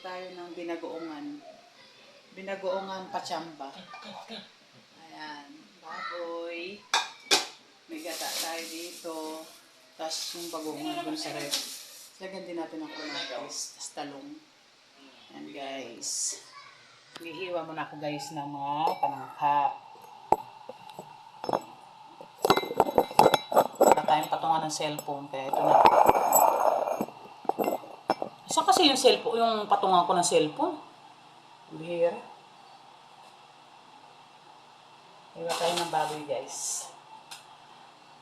tayo ng binagoongan. Binagoongan pachamba. Ayan, baboy. May gata tayo dito. Tapos yung bagoongan dun sa rep. Lagyan din natin ng kamatis. Tapos talong. Ayan guys. Hihiwa muna ako guys ng mga panangka. Wala tayong patungan ng cellphone. Kaya ito na. Saan kasi yung cellphone, yung patungan ko ng cellphone? Bihira. Hiwa tayo ng baboy guys.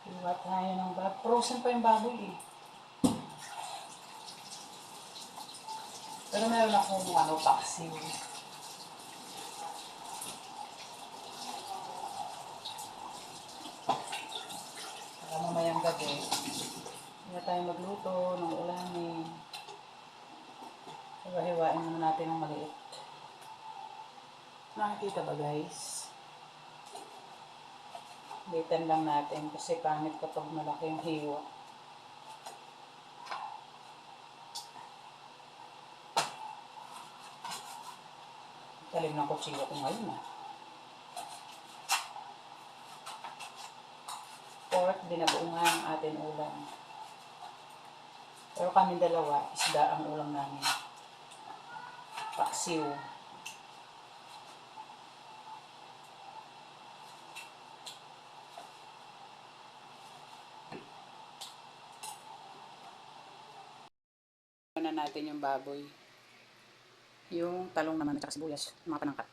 Hiwa tayo ng baboy. Frozen pa yung baboy eh. Pero meron akong paksiw. Para mamayang gabi. Hiwa tayo magluto ng ulamin. Hiwa-hiwain muna natin ng maliit. Nakikita ba guys? Litan lang natin kasi pangit kapag malaki yung hiwa. Talim ng kutsilyo ko ngayon ah. Pork, binabuungan ang atin ulam. Pero kami dalawa, isda ang ulam namin. Paksiw. Na natin yung baboy. Yung talong naman at saka sibuyas, mga panangka.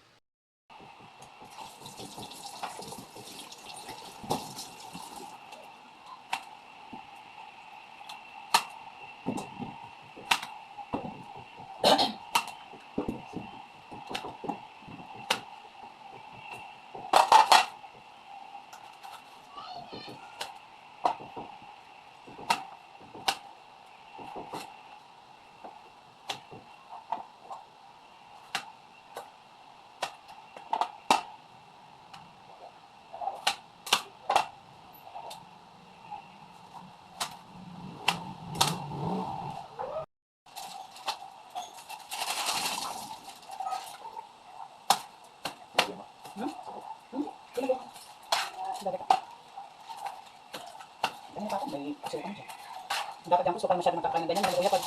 Dapat yung susukan masyado magkakain ng ganyan. Lalo kuya pag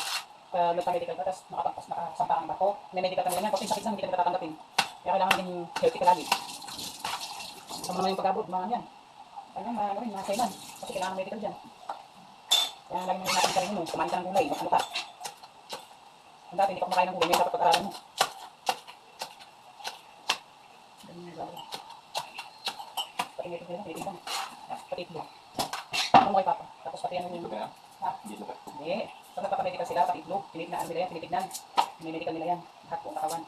nagpa-medical ka, tapos nakasampa ang bako, may medical ka ng ganyan, kasi sakit lang, hindi ka natatanggapin. Kaya kailangan maging healthy ka lagi. Sama naman yung pag-abot, mga yan. Kaya mga sailan, kasi kailangan medical dyan. Kaya lagi mo natin sarili mo, kumain ka ng gulay, ano ka. Kung dati hindi ka kumakain ng gulay, may dapat pag-aralan mo. Ganyan lagi. Pati may itlog, may itlog. Pati itlog. Ano mo kay Papa? Tapos pati ano yung... Hindi. Pag nagpapamedical sila, pati itlog, tinignan nila yan, tinitignan. Minimedical nila yan, lahat buong katawan.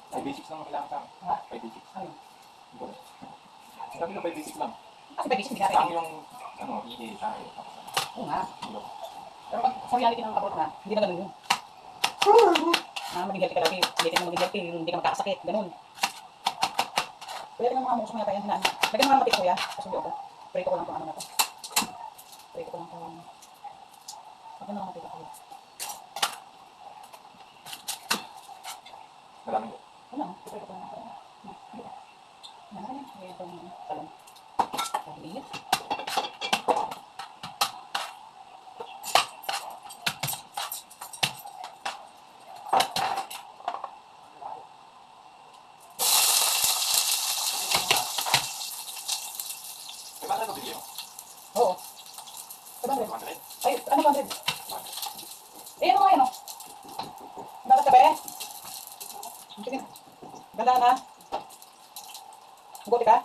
5 basics lang ang kailangan ka. Ha? 5 basics. Ano? Sabi ko 5 basics lang. Kasi 5 basics, hindi natin. Sabi yung, hindi tayo. Oo nga. Pero pag sa reality ng abort na, hindi na ganun yun. Maging healthy ka lagi, ulitin mo maging healthy, hindi ka magkakasakit, ganun. Kaya tingnan mo mga musok na tayo, hinaan. Lagyan mo nga ng matik kuya, kasundo ko. Prito ko lang itong ano na to. Prito ko lang itong... Lagyan mo ng matik kuya. Maraming ko. Wala, prito ko lang ito. Ngayon itong talong. Pahili. May bata ko video? Oo. 700. Ay, ano 100? Eh, ano nga yun, oh? Dapat ka ba eh? Sige. Ganda na. Mabuti ka?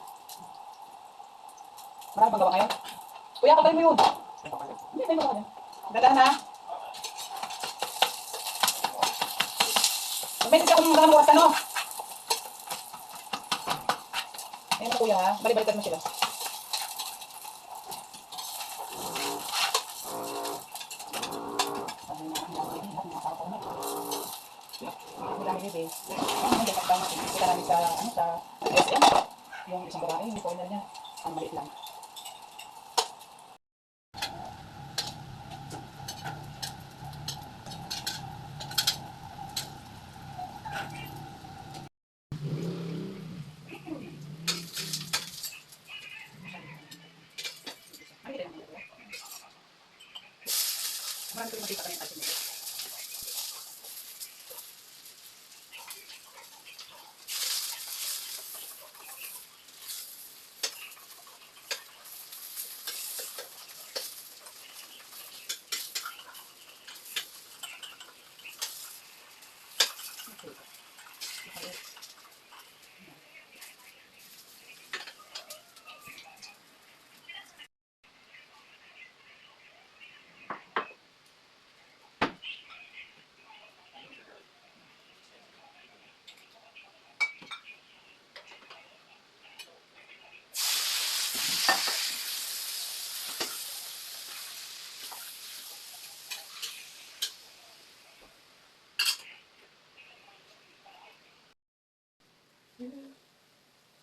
Marami bang gawa ngayon? Kuya, kapalin mo yun. Hindi, tayo mo ka dyan. Ganda na. Mag-message ako ng mga oras, ano? Ayun na kuya, ha? Balik-balikan mo sila. Kita namin sa SM, yung isang babae, yung corner niya, ang maliit lang. yung makita ka yung asin nito.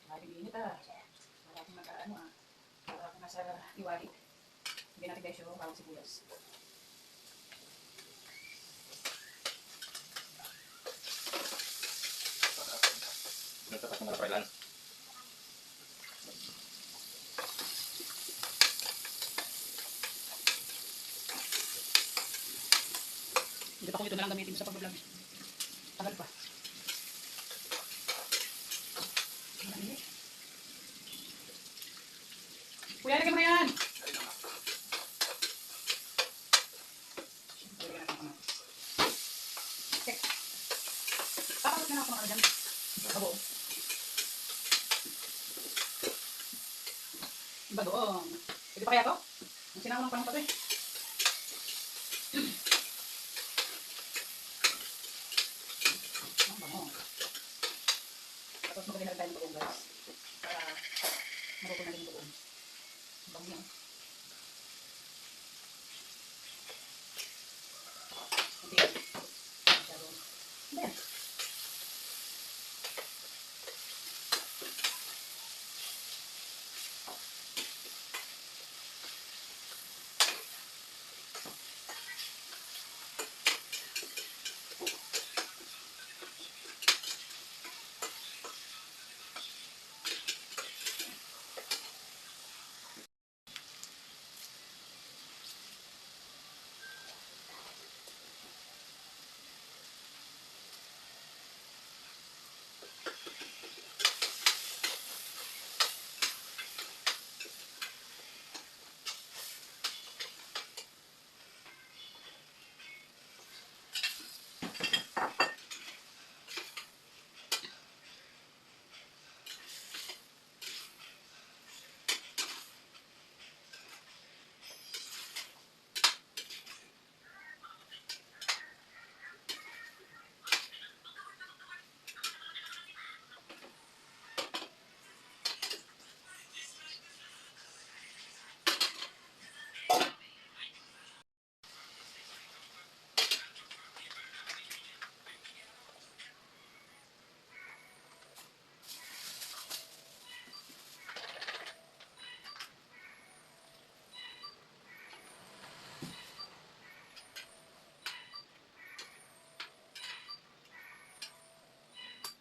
Maraming init wala akong naka-ano wala akong nasa iwali. Hindi natin guys yung bawang sibuyas. Nagtatas na kailan. Hindi pa ko ito na lang gamitin sa pag-vlog. Tagal pa. Kuya, lagyan mo na yan! Okay. Papakot na ako mga dyan. Abo. Iba doon. Pwede pa kaya to? Ang sinangon pa ng pato eh. Ang bango. Tapos magaling na tayo ng bagoong guys. Para maruto na rin yung bagoong. Ang bango yan. Hindi yan. Hindi yan.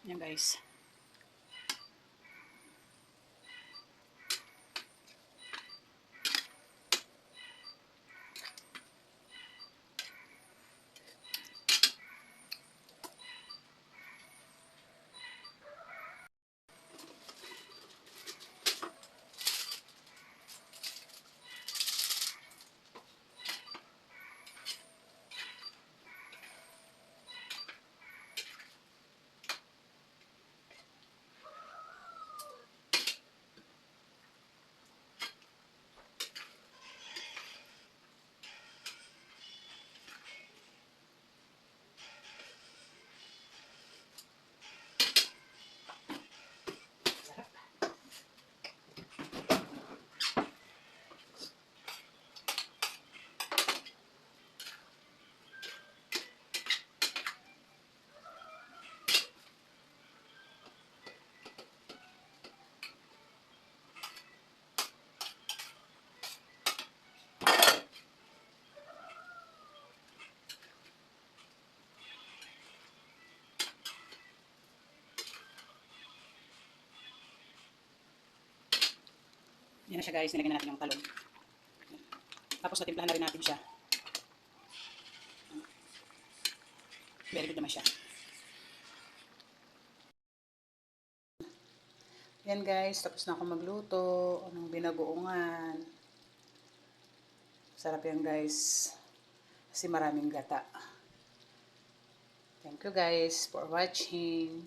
Yan guys. Yan na siya guys, nilagyan na natin yung talong. Tapos natimplahan na rin natin siya. Very good naman siya. Yan guys, tapos na ako magluto ng binagoongan. Sarap yan guys. Kasi maraming gata. Thank you guys for watching.